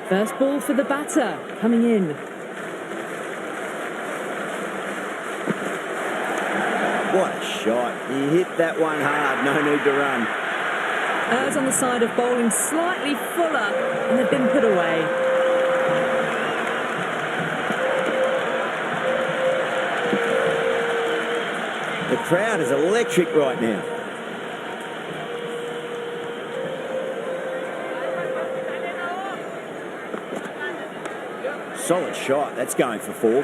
First ball for the batter, coming in. What a shot. He hit that one hard, no need to run. Errs on the side of bowling slightly fuller, and they've been put away. The crowd is electric right now. Solid shot. That's going for 4.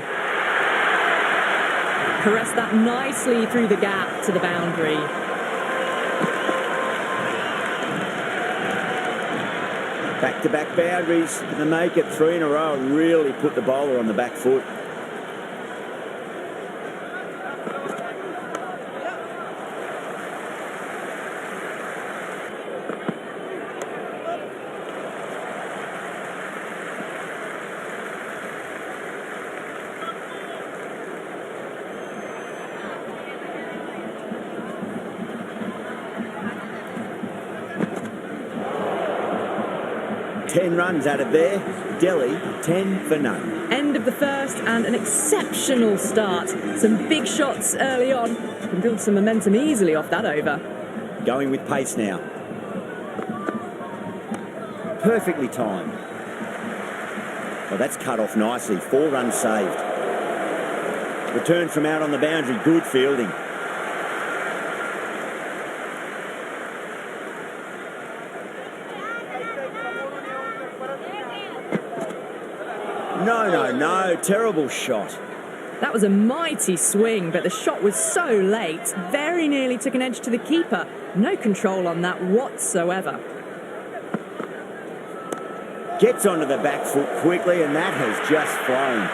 Caressed that nicely through the gap to the boundary. Back-to-back boundaries to make it 3 in a row and really put the bowler on the back foot. Runs out of there. Delhi 10 for none. End of the first and an exceptional start. Some big shots early on. Can build some momentum easily off that over. Going with pace now. perfectly timed. Well, that's cut off nicely. 4 runs saved. Return from out on the boundary. Good fielding. No. Terrible shot. That was a mighty swing, but the shot was so late. Very nearly took an edge to the keeper. No control on that whatsoever. Gets onto the back foot quickly, and that has just flown.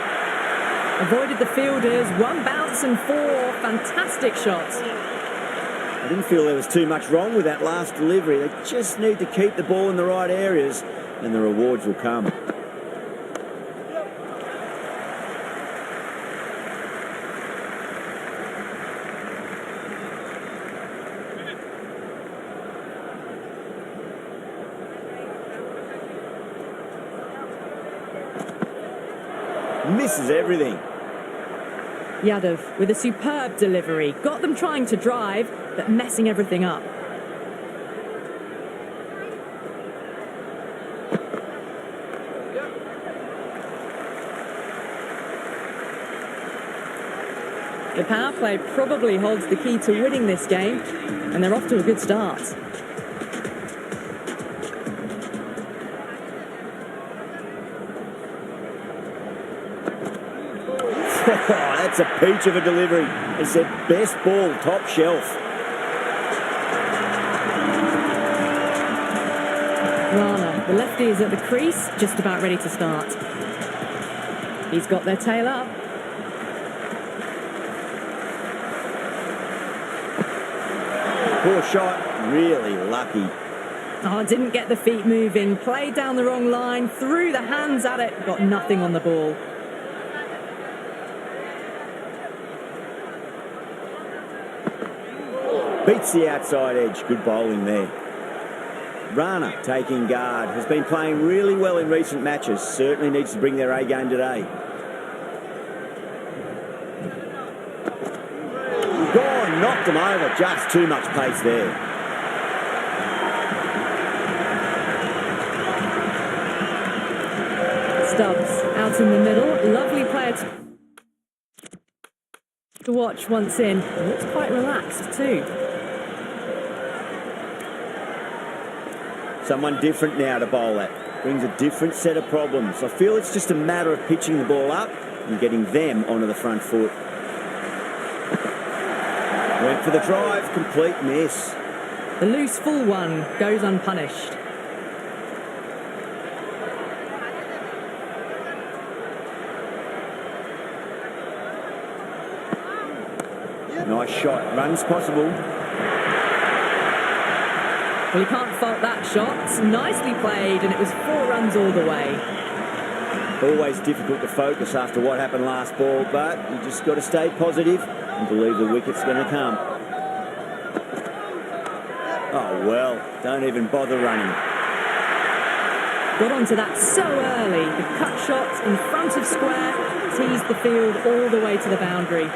Avoided the fielders. 1 bounce and 4. Fantastic shots. I didn't feel there was too much wrong with that last delivery. They just need to keep the ball in the right areas, and the rewards will come. Misses everything. Yadav with a superb delivery. Got them trying to drive, but messing everything up. The power play probably holds the key to winning this game, and they're off to a good start. That's a peach of a delivery. It's their best ball, top shelf. Rana, the lefty is at the crease, just about ready to start. He's got their tail up. Poor shot, really lucky. Oh, didn't get the feet moving, played down the wrong line, threw the hands at it, got nothing on the ball. Beats the outside edge. Good bowling there. Rana taking guard. Has been playing really well in recent matches. Certainly needs to bring their A game today. Gone. Knocked them over. Just too much pace there. Stubbs out in the middle. Lovely player to watch once in. Looks quite relaxed too. Someone different now to bowl at. Brings a different set of problems. I feel it's just a matter of pitching the ball up and getting them onto the front foot. Went for the drive, complete miss. The loose full one goes unpunished. Nice shot, runs possible. Well, you can't fault that shot. Nicely played, and it was 4 runs all the way. Always difficult to focus after what happened last ball, but you just got to stay positive and believe the wicket's going to come. Oh, well, don't even bother running. Got onto that so early. The cut shot in front of square teased the field all the way to the boundary.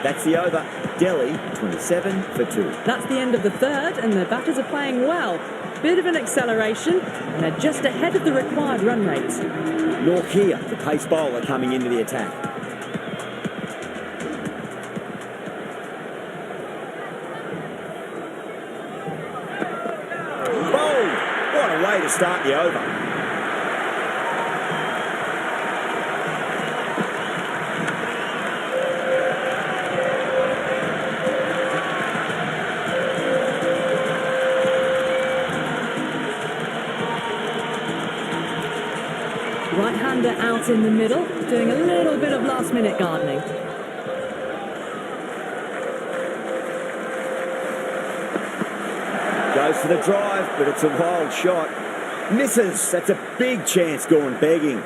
That's the over. Delhi, 27 for 2. That's the end of the third, and the batters are playing well. Bit of an acceleration, and they're just ahead of the required run rate. Norkia, the pace bowler, coming into the attack. Bowled! What a way to start the over. Right-hander out in the middle, doing a little bit of last-minute gardening. Goes for the drive, but it's a wild shot. Misses. That's a big chance going begging.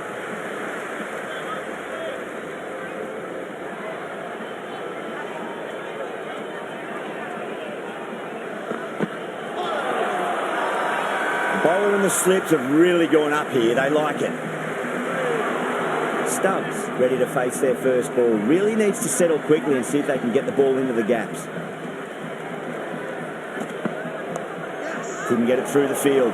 The bowler and the slips have really gone up here. They like it. Stubbs ready to face their first ball. Really needs to settle quickly and see if they can get the ball into the gaps. Couldn't get it through the field.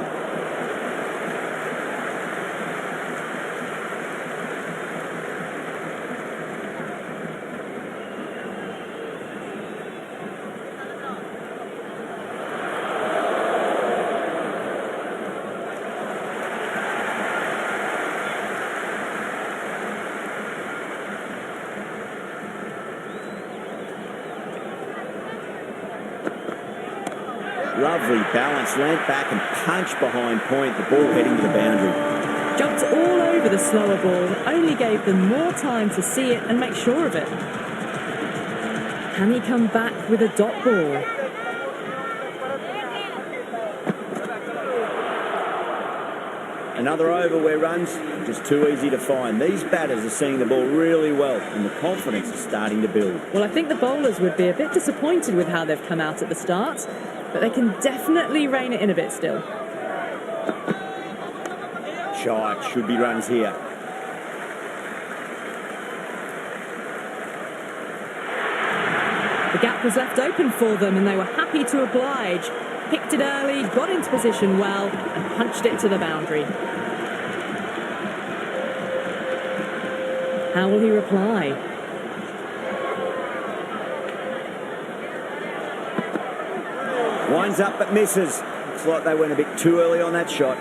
Lovely balance, leant back and punched behind point, the ball heading to the boundary. Jumped all over the slower ball, only gave them more time to see it and make sure of it. Can he come back with a dot ball? Another over where runs are just too easy to find. These batters are seeing the ball really well and the confidence is starting to build. Well, I think the bowlers would be a bit disappointed with how they've come out at the start, but they can definitely rein it in a bit still. Shy, should be runs here. The gap was left open for them and they were happy to oblige. Picked it early, got into position well and punched it to the boundary. How will he reply? Winds up but misses. Looks like they went a bit too early on that shot.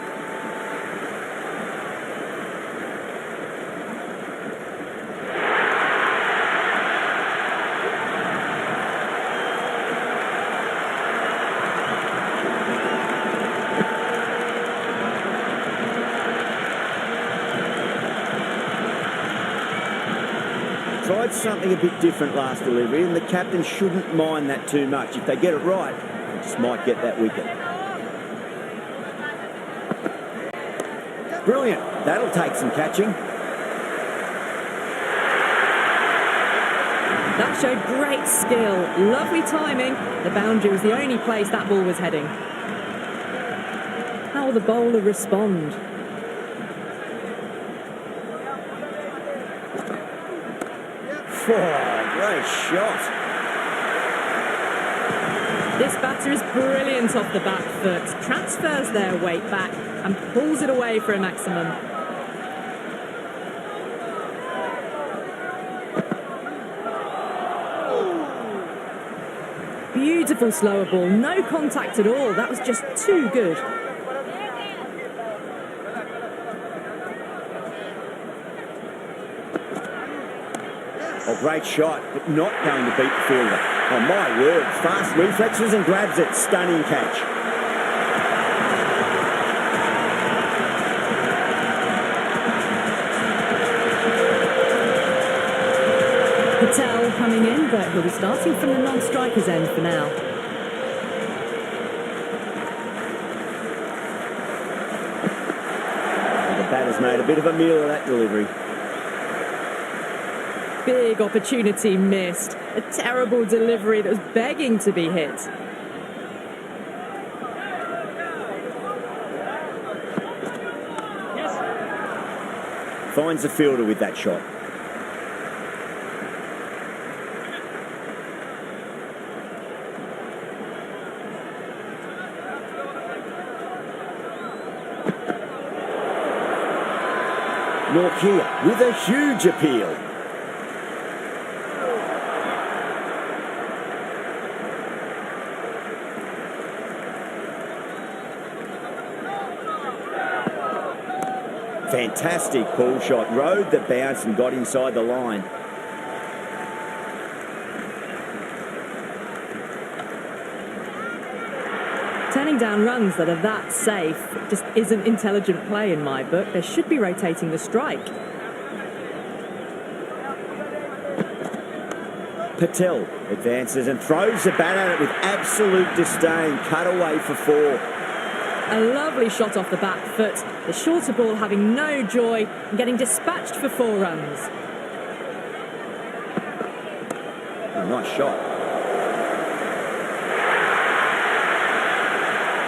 Tried something a bit different last delivery and the captain shouldn't mind that too much. If they get it right, they just might get that wicket. Brilliant. That'll take some catching. That showed great skill. Lovely timing. The boundary was the only place that ball was heading. How will the bowler respond? Oh, great shot. This batter is brilliant off the back foot, transfers their weight back and pulls it away for a maximum. Beautiful slower ball, no contact at all, that was just too good. Oh, great shot, but not going to beat the fielder. Oh, my word. Fast reflexes and grabs it. Stunning catch. Patel coming in, but he'll be starting from the non-striker's end for now. Well, the batter's made a bit of a meal of that delivery. Big opportunity missed. A terrible delivery that was begging to be hit. Finds the fielder with that shot. Norkia with a huge appeal. Fantastic pull shot, rode the bounce and got inside the line. Turning down runs that are that safe just isn't intelligent play in my book. They should be rotating the strike. Patel advances and throws the bat at it with absolute disdain. Cut away for 4. A lovely shot off the back foot. The shorter ball having no joy and getting dispatched for 4 runs. Oh, nice shot.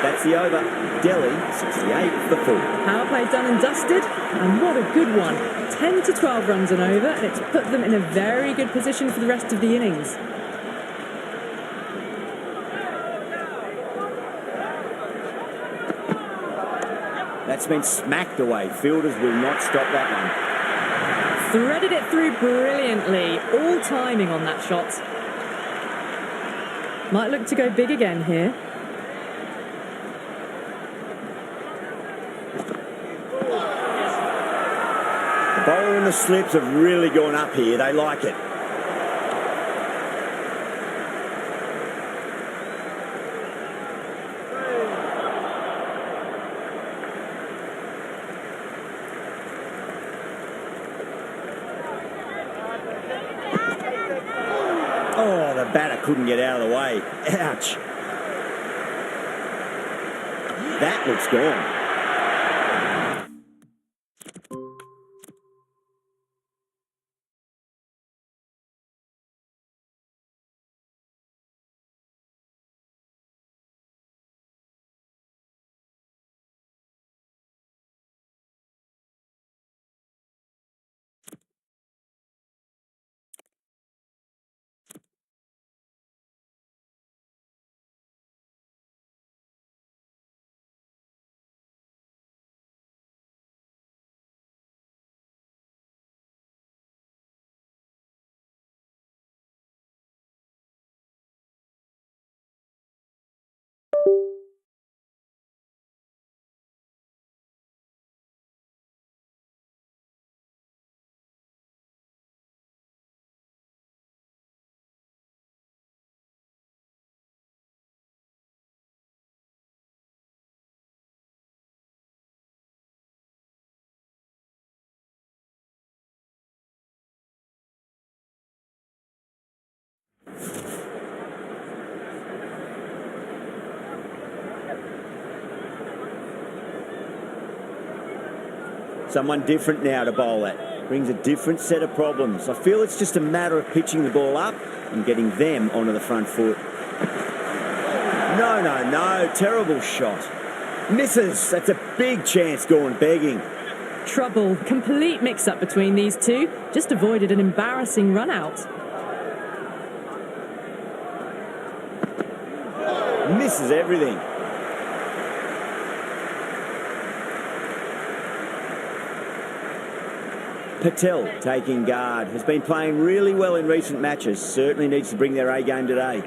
That's the over. Delhi, 68 for full. Power play done and dusted, and what a good one. 10 to 12 runs and over, and it's put them in a very good position for the rest of the innings. That's been smacked away. Fielders will not stop that one. Threaded it through brilliantly. All timing on that shot. Might look to go big again here. The bowler and the slips have really gone up here. They like it. Oh, the batter couldn't get out of the way. Ouch. That looks gone. Someone different now to bowl at. Brings a different set of problems. I feel it's just a matter of pitching the ball up and getting them onto the front foot. No. Terrible shot. Misses. That's a big chance going begging. Trouble. Complete mix-up between these two. Just avoided an embarrassing run-out. Misses everything. Patel taking guard. Has been playing really well in recent matches. Certainly needs to bring their A game today.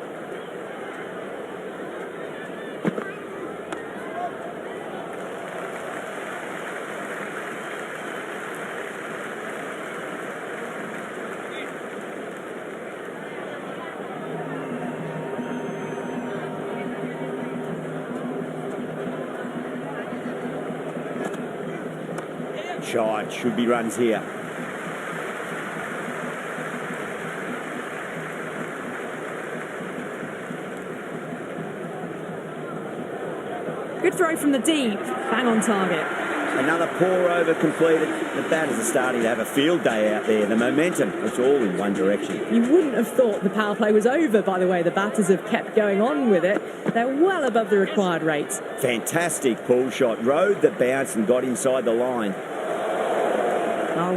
Shide. Should be runs here. Good throw from the deep. Bang on target. Another poor over completed. The batters are starting to have a field day out there. The momentum, it's all in one direction. You wouldn't have thought the power play was over, by the way. The batters have kept going on with it. They're well above the required rates. Fantastic pull shot. Rode the bounce and got inside the line.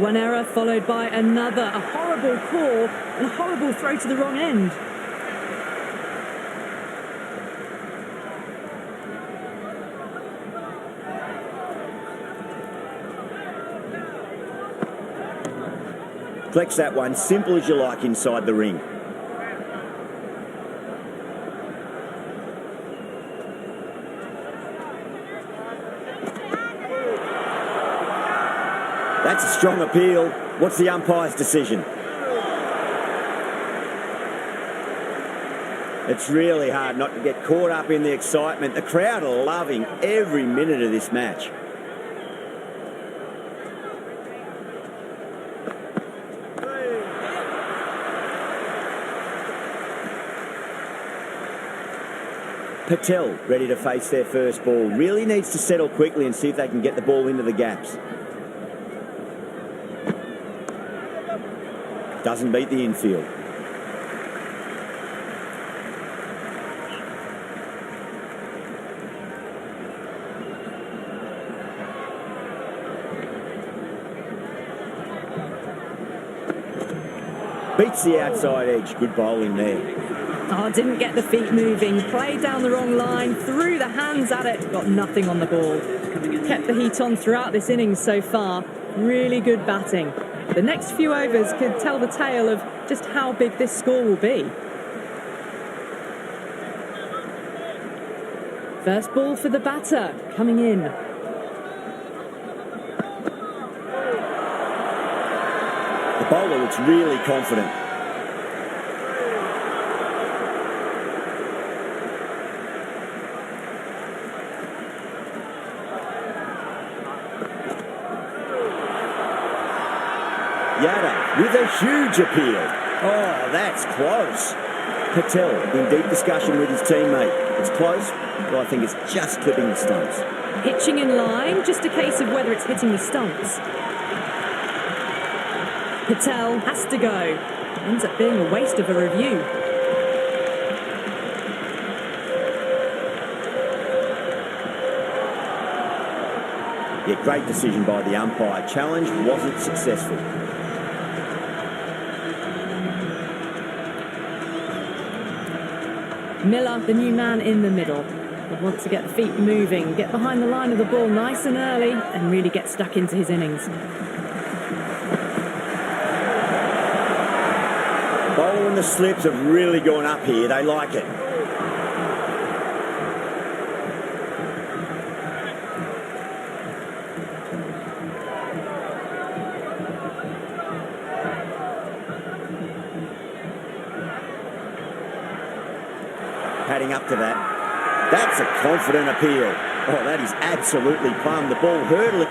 One error followed by another. A horrible call and a horrible throw to the wrong end. Flex that one, simple as you like inside the ring. That's a strong appeal. What's the umpire's decision? It's really hard not to get caught up in the excitement. The crowd are loving every minute of this match. Patel ready to face their first ball. Really needs to settle quickly and see if they can get the ball into the gaps. Doesn't beat the infield. Beats the outside edge. Good bowling there. Oh, didn't get the feet moving. Played down the wrong line. Threw the hands at it. Got nothing on the ball. Kept the heat on throughout this innings so far. Really good batting. The next few overs could tell the tale of just how big this score will be. First ball for the batter, coming in. The bowler looks really confident. Yadav with a huge appeal. Oh, that's close. Patel in deep discussion with his teammate. It's close, but I think it's just clipping the stumps. Pitching in line, just a case of whether it's hitting the stumps. Patel has to go. Ends up being a waste of a review. Yeah, great decision by the umpire. Challenge wasn't successful. Miller, the new man in the middle. Would want to get the feet moving, get behind the line of the ball nice and early, and really get stuck into his innings. Bowler and the slips have really gone up here. They like it. Padding up to that. That's a confident appeal. Oh, that is absolutely plumb. The ball hurdling.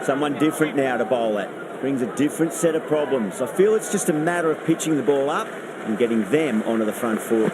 Someone different now to bowl at. Brings a different set of problems. I feel it's just a matter of pitching the ball up and getting them onto the front foot.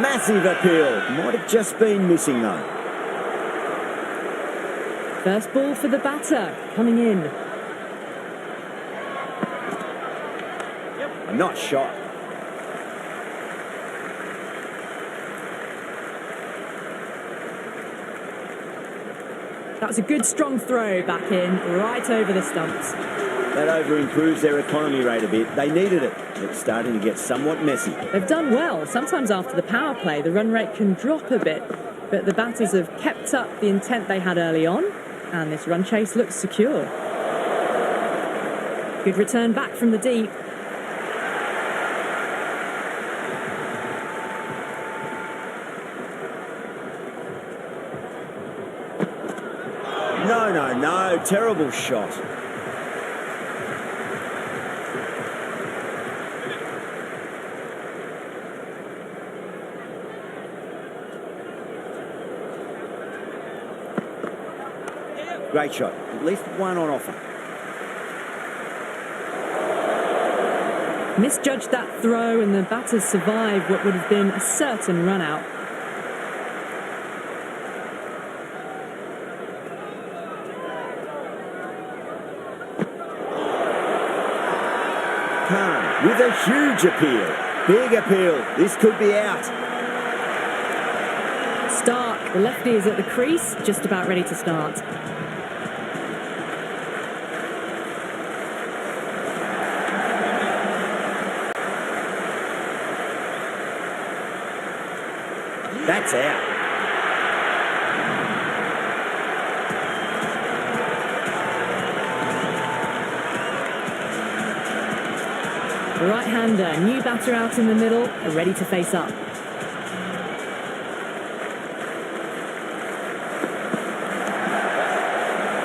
Massive appeal. Might have just been missing though. First ball for the batter, coming in. A nice shot. That's a good strong throw back in, right over the stumps. That over improves their economy rate a bit. They needed it. It's starting to get somewhat messy. They've done well. Sometimes after the power play, the run rate can drop a bit, but the batters have kept up the intent they had early on, and this run chase looks secure. Good return back from the deep. No. Terrible shot. Great shot. At least one on offer. Misjudged that throw, and the batters survived what would have been a certain run out. Khan with a huge appeal. Big appeal. This could be out. Stark, the lefty, is at the crease, just about ready to start. That's out. The right-hander, new batter out in the middle, are ready to face up.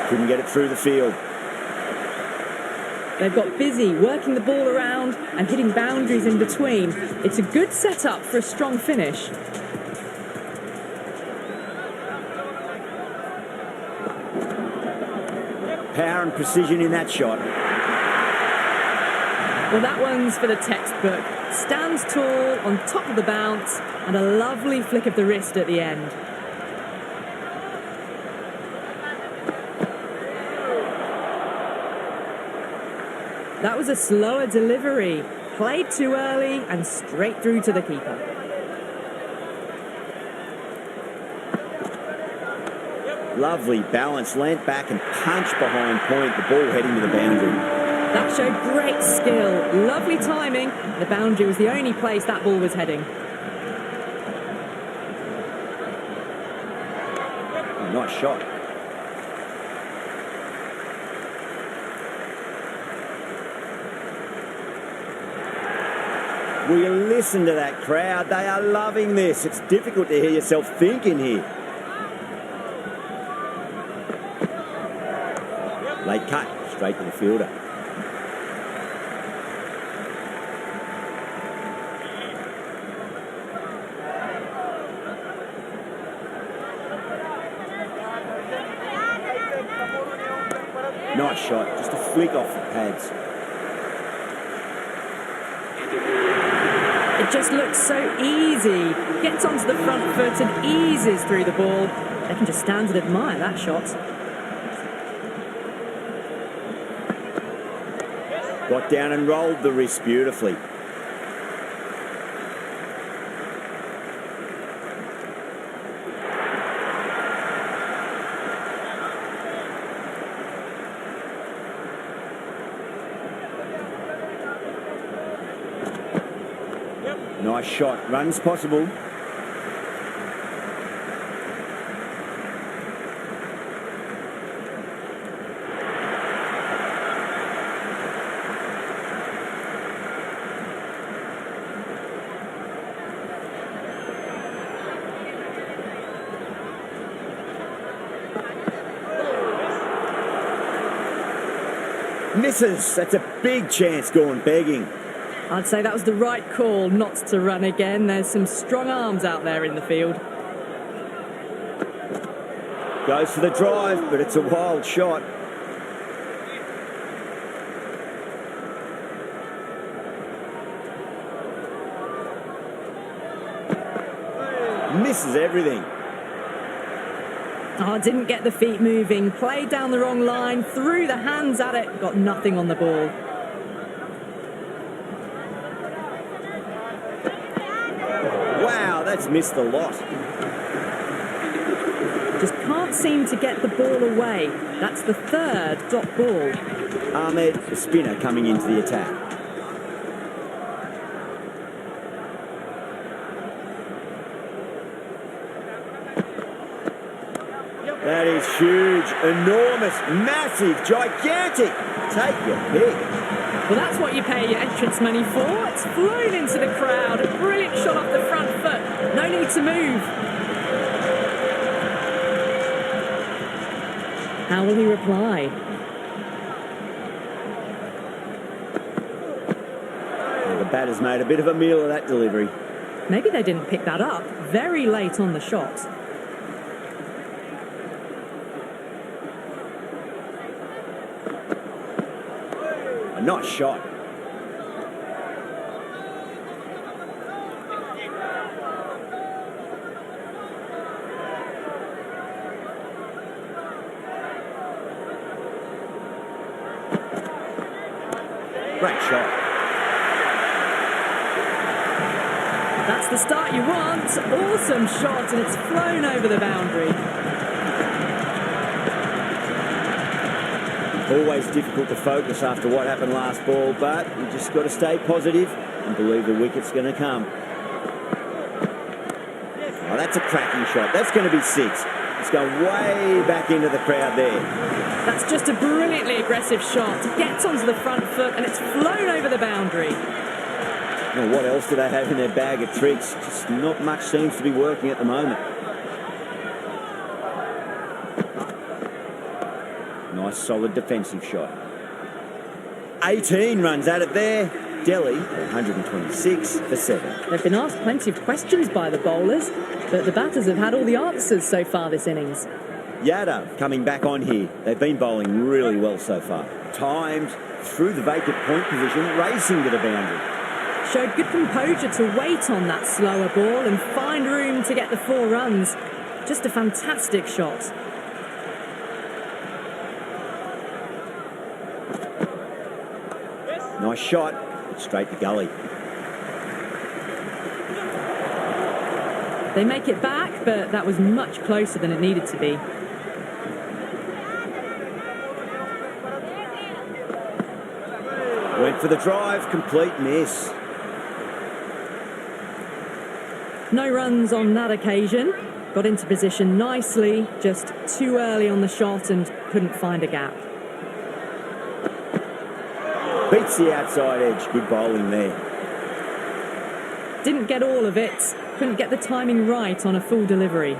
Couldn't get it through the field. They've got busy working the ball around and hitting boundaries in between. It's a good setup for a strong finish. Power and precision in that shot. Well, that one's for the textbook. Stands tall, on top of the bounce, and a lovely flick of the wrist at the end. That was a slower delivery. Played too early and straight through to the keeper. Lovely balance, leant back and punched behind point, the ball heading to the boundary. That showed great skill, lovely timing. The boundary was the only place that ball was heading. Nice shot. Will you listen to that crowd? They are loving this. It's difficult to hear yourself thinking here. Late cut, straight to the fielder. Nice shot, just a flick off the pads. It just looks so easy. Gets onto the front foot and eases through the ball. They can just stand and admire that shot. Got down and rolled the wrist beautifully. Nice shot. Runs possible. Misses. That's a big chance going begging. I'd say that was the right call not to run again. There's some strong arms out there in the field. Goes for the drive, but it's a wild shot. misses everything. Oh, didn't get the feet moving, played down the wrong line, threw the hands at it, got nothing on the ball. Wow, that's missed a lot. Just can't seem to get the ball away. That's the third dot ball. Ahmed, the spinner, coming into the attack. That is huge, enormous, massive, gigantic. Take your pick. Well, that's what you pay your entrance money for. It's flown into the crowd. A brilliant shot off the front foot. No need to move. How will he reply? Well, the batter's made a bit of a meal of that delivery. Maybe they didn't pick that up. Very late on the shot. A nice shot. Great shot. That's the start you want. Awesome shot, and it's flown over the boundary. Always difficult to focus after what happened last ball, but you just got to stay positive and believe the wicket's going to come. Oh, that's a cracking shot. That's going to be six. It's going way back into the crowd there. That's just a brilliantly aggressive shot. Gets onto the front foot, and it's flown over the boundary. Well, what else do they have in their bag of tricks? Just not much seems to be working at the moment. Nice solid defensive shot. 18 runs at it there. Delhi 126 for 7. They've been asked plenty of questions by the bowlers, but the batters have had all the answers so far this innings. Yadav coming back on here. They've been bowling really well so far. Timed through the vacant point position, racing to the boundary. Showed good composure to wait on that slower ball and find room to get the 4 runs. Just a fantastic shot. Nice shot, straight to gully. They make it back, but that was much closer than it needed to be. Went for the drive, complete miss. No runs on that occasion. Got into position nicely, just too early on the shot and couldn't find a gap. Beats the outside edge, good bowling there. Didn't get all of it, couldn't get the timing right on a full delivery.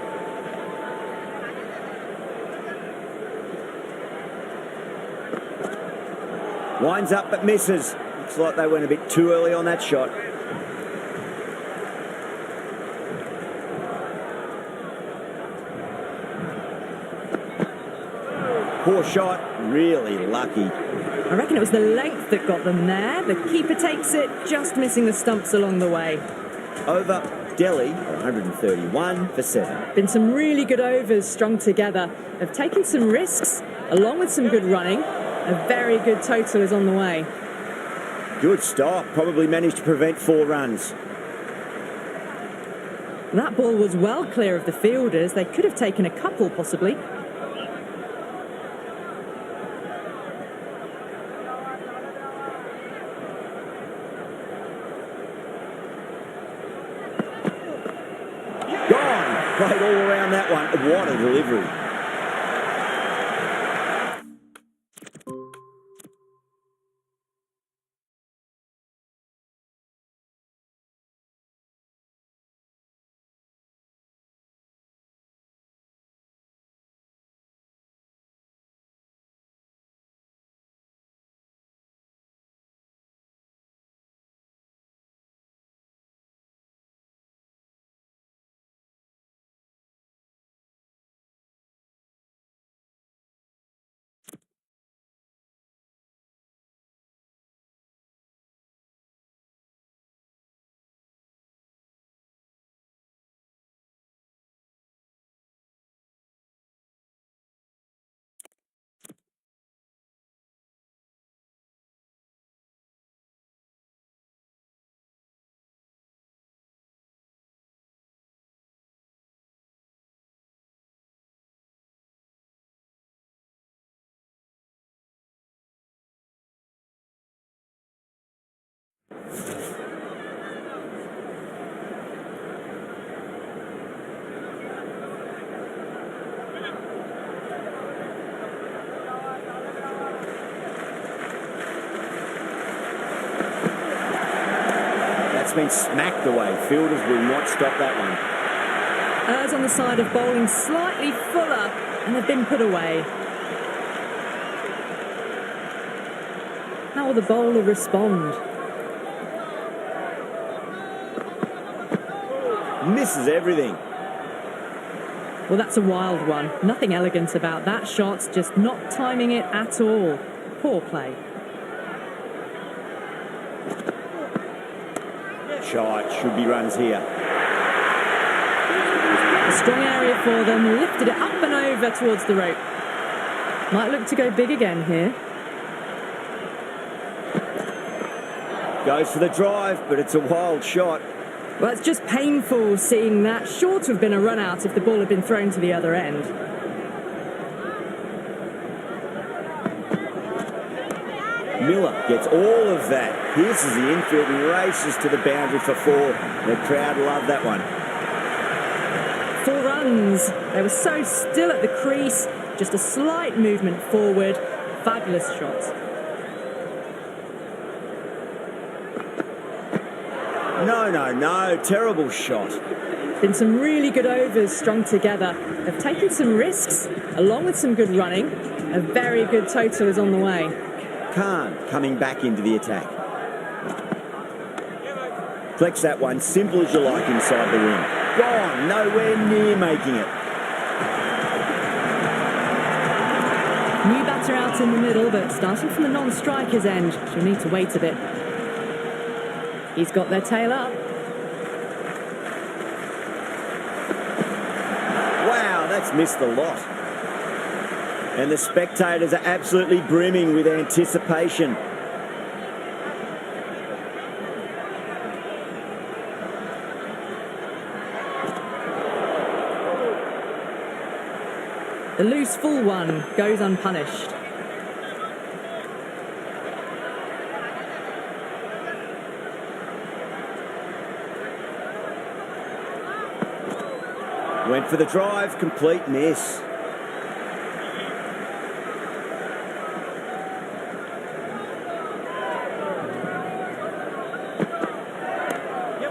Winds up but misses. Looks like they went a bit too early on that shot. Poor shot, really lucky. I reckon it was the length that got them there. The keeper takes it, just missing the stumps along the way. Over Delhi, 131 for 7. Been some really good overs strung together. Have taken some risks, along with some good running. A very good total is on the way. Good stop, probably managed to prevent 4 runs. That ball was well clear of the fielders. They could have taken a couple, possibly. Played all around that one. What a delivery. That's been smacked away. Fielders will not stop that one. Errs on the side of bowling slightly fuller, and they've been put away. How will the bowler respond? Misses everything. Well, that's a wild one. Nothing elegant about that shot, just not timing it at all. Poor play. Shot, should be runs here. A strong area for them, lifted it up and over towards the rope. Might look to go big again here. Goes for the drive, but it's a wild shot. Well, it's just painful seeing that. Sure to have been a run out if the ball had been thrown to the other end. Miller gets all of that. Pierces the infield and races to the boundary for 4. The crowd love that one. 4 runs. They were so still at the crease. Just a slight movement forward. Fabulous shot. No. Terrible shot. Been some really good overs strung together. They've taken some risks, along with some good running. A very good total is on the way. Khan coming back into the attack. Flex that one, simple as you like inside the ring. Gone, nowhere near making it. New batter out in the middle, but starting from the non-striker's end. She'll need to wait a bit. He's got their tail up. Wow, that's missed the lot. And the spectators are absolutely brimming with anticipation. The loose full one goes unpunished. Went for the drive, complete miss.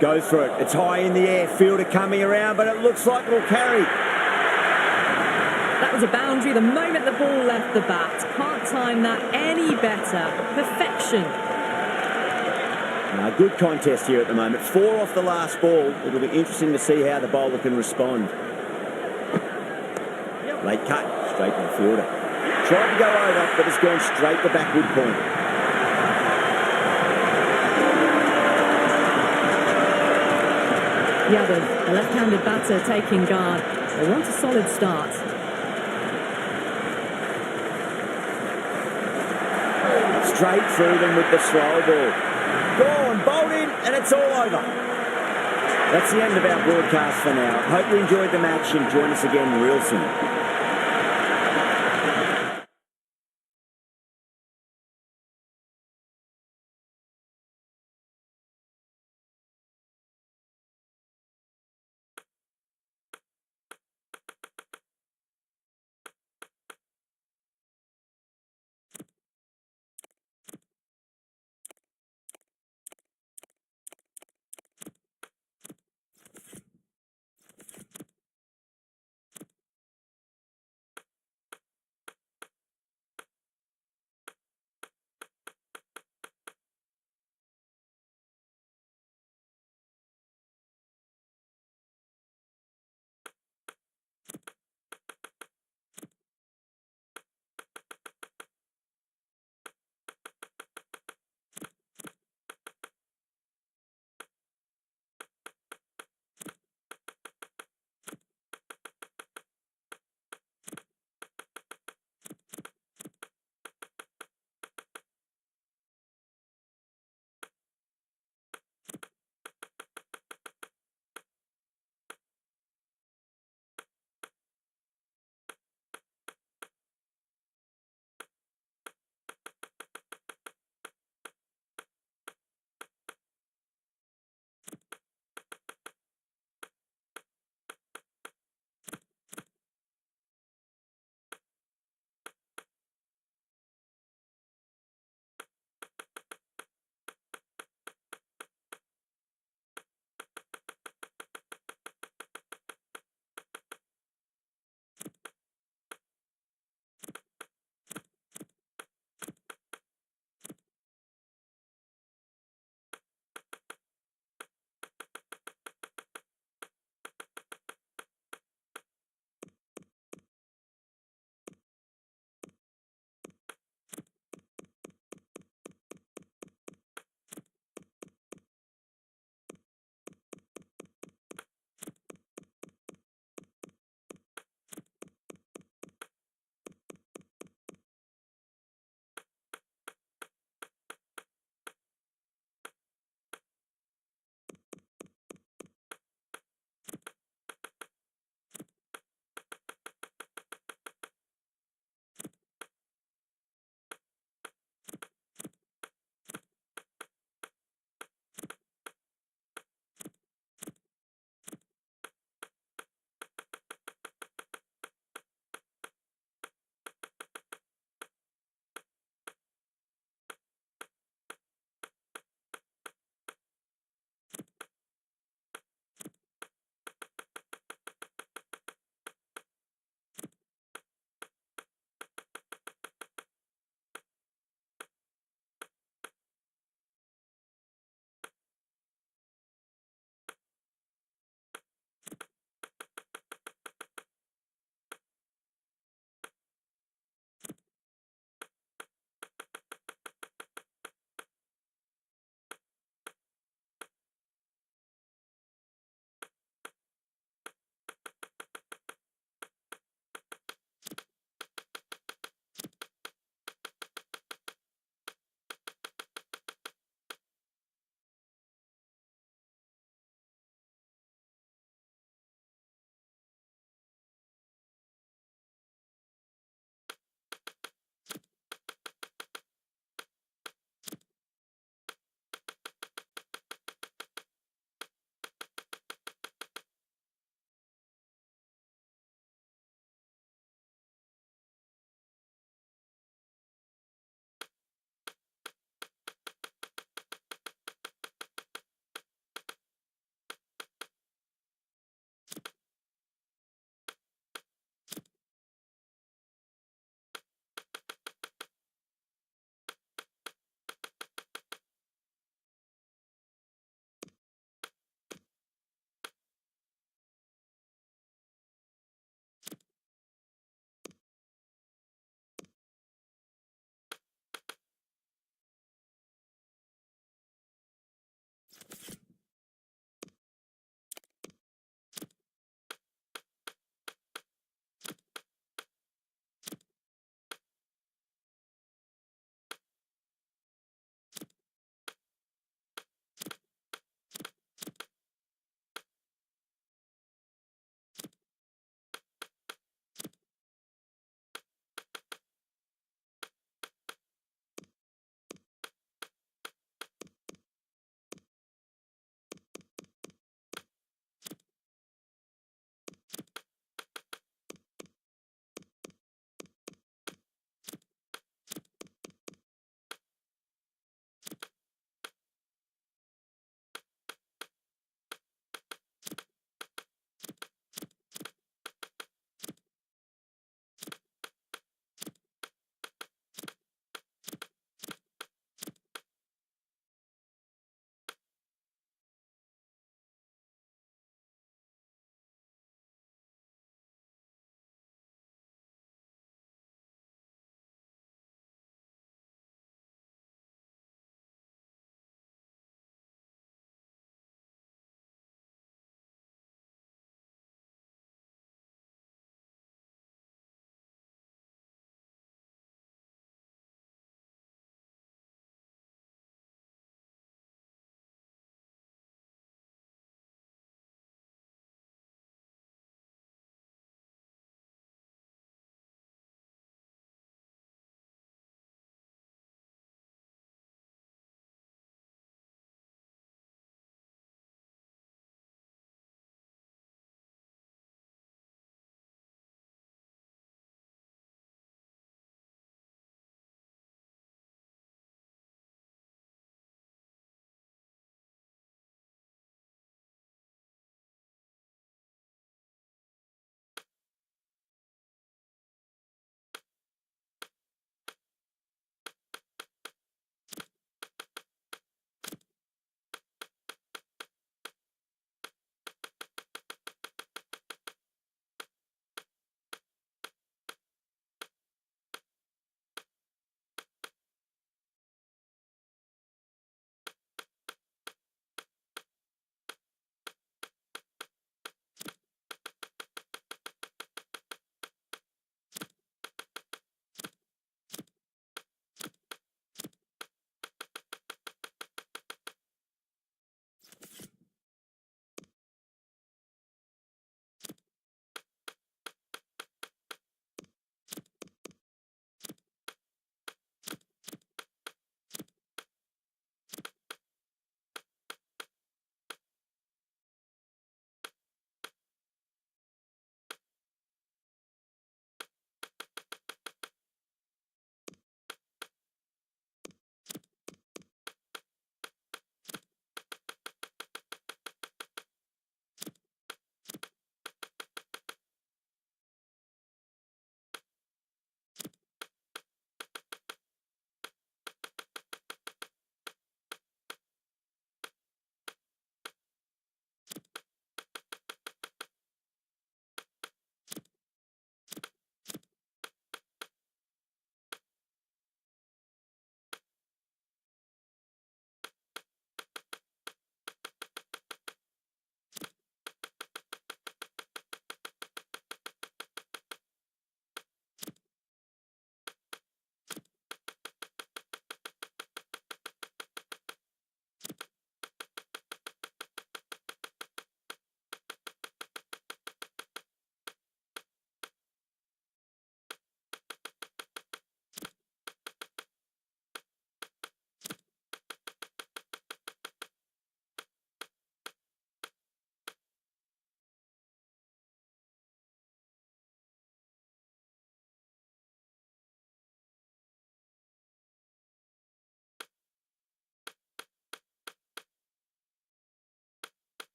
Goes for it. It's high in the air. Fielder coming around, but it looks like it'll carry. That was a boundary the moment the ball left the bat. Can't time that any better. Perfection. Good contest here at the moment. 4 off the last ball. It'll be interesting to see how the bowler can respond. Late cut. Straight to the fielder. Tried to go over, but it's gone straight to backward point. Yadav, the left-handed batter taking guard. They want a solid start. Straight through them with the slow ball. Gone, bowled in, and it's all over. That's the end of our broadcast for now. Hope you enjoyed the match and join us again real soon.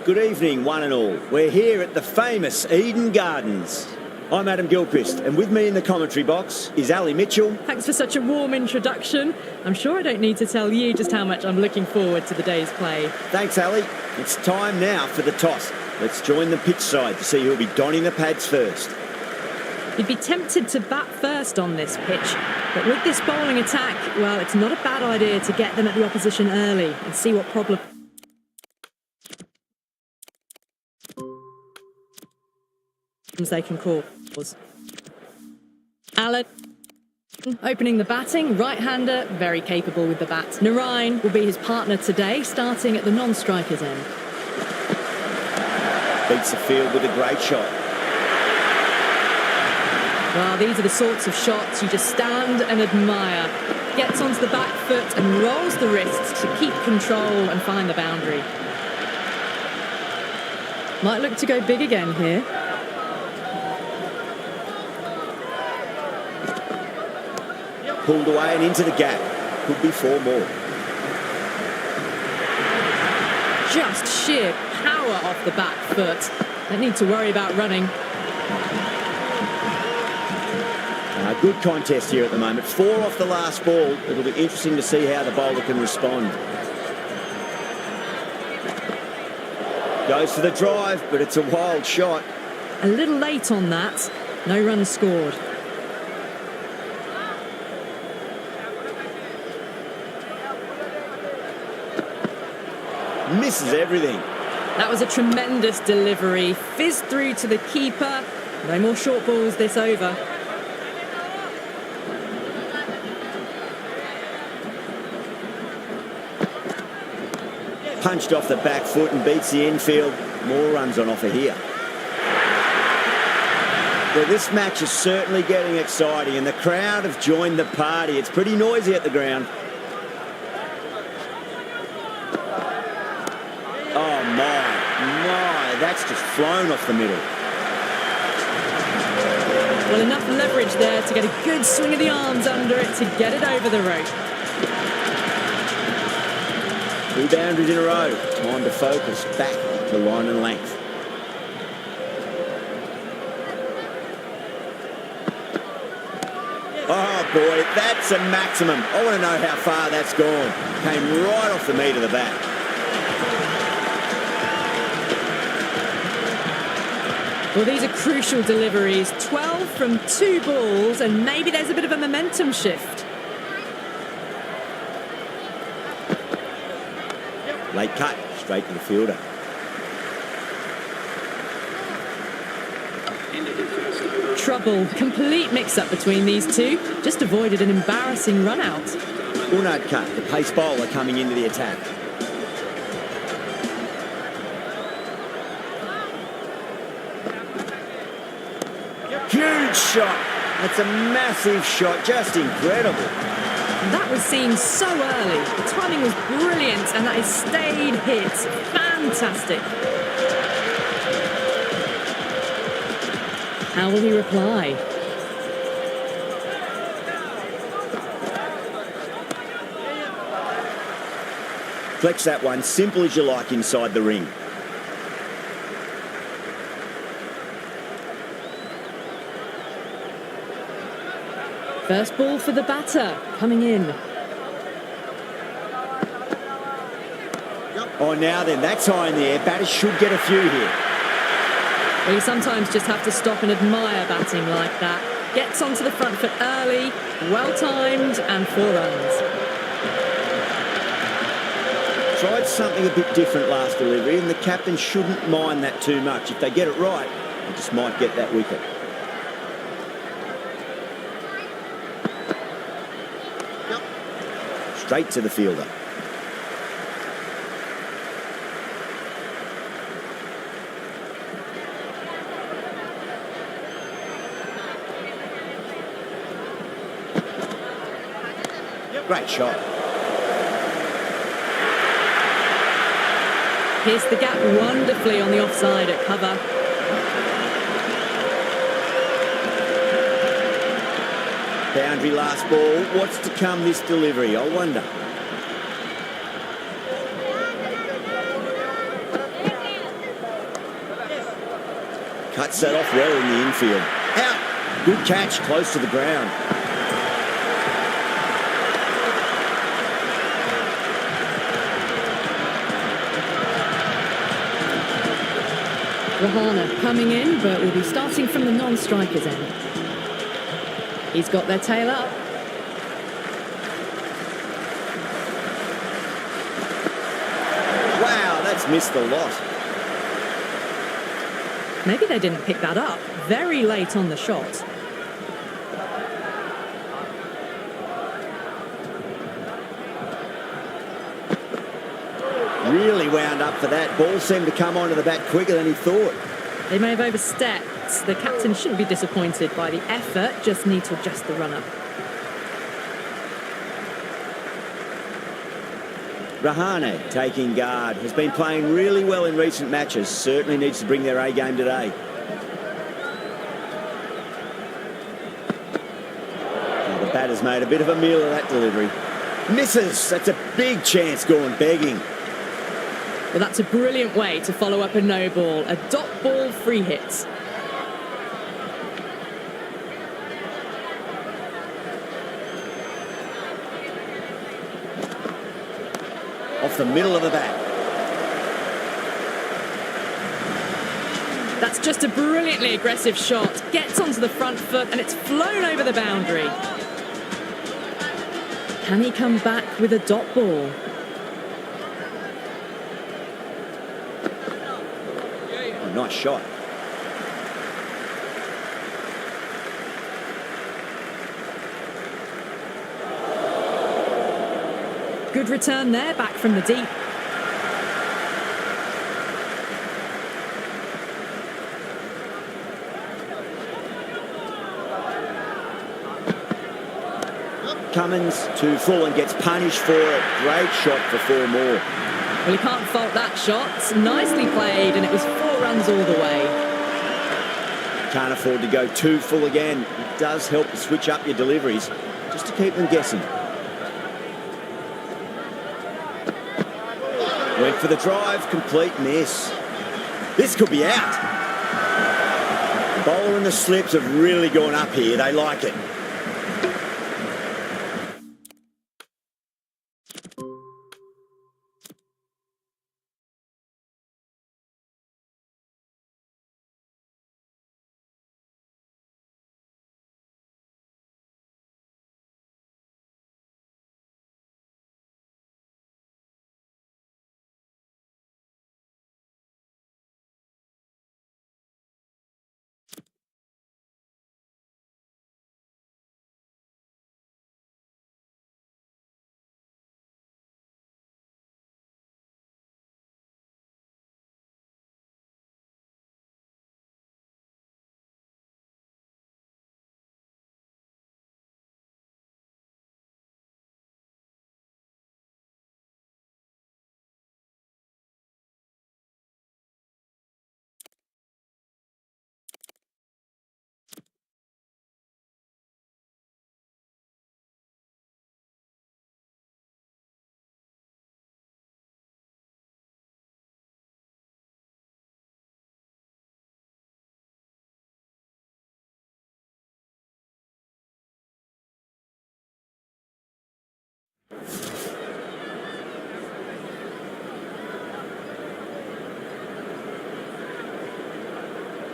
Good evening, one and all. We're here at the famous Eden Gardens. I'm Adam Gilchrist, and with me in the commentary box is Ali Mitchell. Thanks for such a warm introduction. I'm sure I don't need to tell you just how much I'm looking forward to the day's play. Thanks, Ali. It's time now for the toss. Let's join the pitch side to see who'll be donning the pads first. You'd be tempted to bat first on this pitch, but with this bowling attack, well, it's not a bad idea to get them at the opposition early and see what problems they can cause. Alan, opening the batting, right-hander, very capable with the bat. Narain will be his partner today, starting at the non-striker's end. Beats the field with a great shot. Well, these are the sorts of shots you just stand and admire. Gets onto the back foot and rolls the wrists to keep control and find the boundary. Might look to go big again here. Pulled away and into the gap. Could be 4 more. Just sheer power off the back foot. Don't need to worry about running. Good contest here at the moment. 4 off the last ball. It'll be interesting to see how the bowler can respond. Goes for the drive, but it's a wild shot. A little late on that. No runs scored. Misses everything. That was a tremendous delivery. Fizzed through to the keeper. No more short balls this over. Punched off the back foot and beats the infield. More runs on offer here. Well, this match is certainly getting exciting and the crowd have joined the party. It's pretty noisy at the ground. Oh, my, that's just flown off the middle. Well, enough leverage there to get a good swing of the arms under it to get it over the rope. 2 boundaries in a row. Time to focus back to line and length. Oh, boy, that's a maximum. I want to know how far that's gone. Came right off the meat of the bat. Well, these are crucial deliveries. 12 from 2 balls, and maybe there's a bit of a momentum shift. Late cut, straight to the fielder. Trouble. Complete mix-up between these two. Just avoided an embarrassing run-out. Unad cut, the pace bowler coming into the attack. Huge shot. That's a massive shot, just incredible. That was seen so early. The timing was brilliant, and that is stayed hit. Fantastic. How will he reply? Flex that one, simple as you like inside the ring. First ball for the batter, coming in. Oh, now then, that's high in the air. Batters should get a few here. Well, you sometimes just have to stop and admire batting like that. Gets onto the front foot early, well-timed, and 4 runs. Tried something a bit different last delivery, and the captain shouldn't mind that too much. If they get it right, they just might get that wicket. Straight to the fielder. Great shot. Pierced the gap wonderfully on the offside at cover. Boundary last ball. What's to come this delivery, I wonder. Cuts that off well in the infield. Out. Good catch, close to the ground. Rahana coming in, but will be starting from the non-striker's end. He's got their tail up. Wow, that's missed a lot. Maybe they didn't pick that up. Very late on the shot. Really wound up for that. Ball seemed to come onto the bat quicker than he thought. They may have overstepped. The captain shouldn't be disappointed by the effort, just need to adjust the run-up. Rahane taking guard. Has been playing really well in recent matches. Certainly needs to bring their A game today. Now the batter's made a bit of a meal of that delivery. Misses. That's a big chance going begging. Well, that's a brilliant way to follow up a no ball. A dot ball free hit. Off the middle of the bat. That's just a brilliantly aggressive shot. Gets onto the front foot and it's flown over the boundary. Can he come back with a dot ball? Oh, nice shot. Good return there, back from the deep. Cummins to full and gets punished for it. Great shot for 4 more. Well, you can't fault that shot. Nicely played, and it was 4 runs all the way. Can't afford to go too full again. It does help to switch up your deliveries, just to keep them guessing. Went for the drive, complete miss. This could be out. The bowler and the slips have really gone up here. They like it.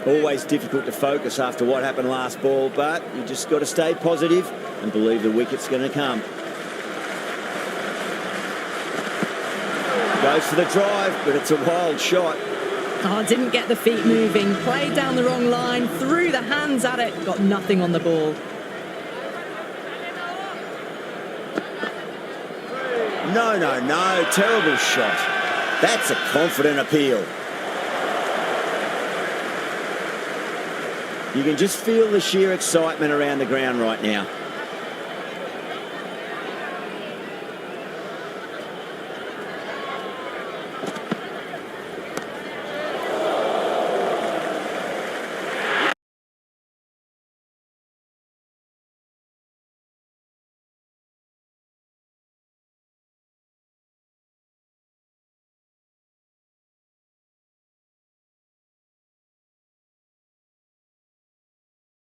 Always difficult to focus after what happened last ball, but you just got to stay positive and believe the wicket's going to come. Goes for the drive, but it's a wild shot. Oh, didn't get the feet moving. Played down the wrong line, threw the hands at it, got nothing on the ball. No, terrible shot. That's a confident appeal. You can just feel the sheer excitement around the ground right now.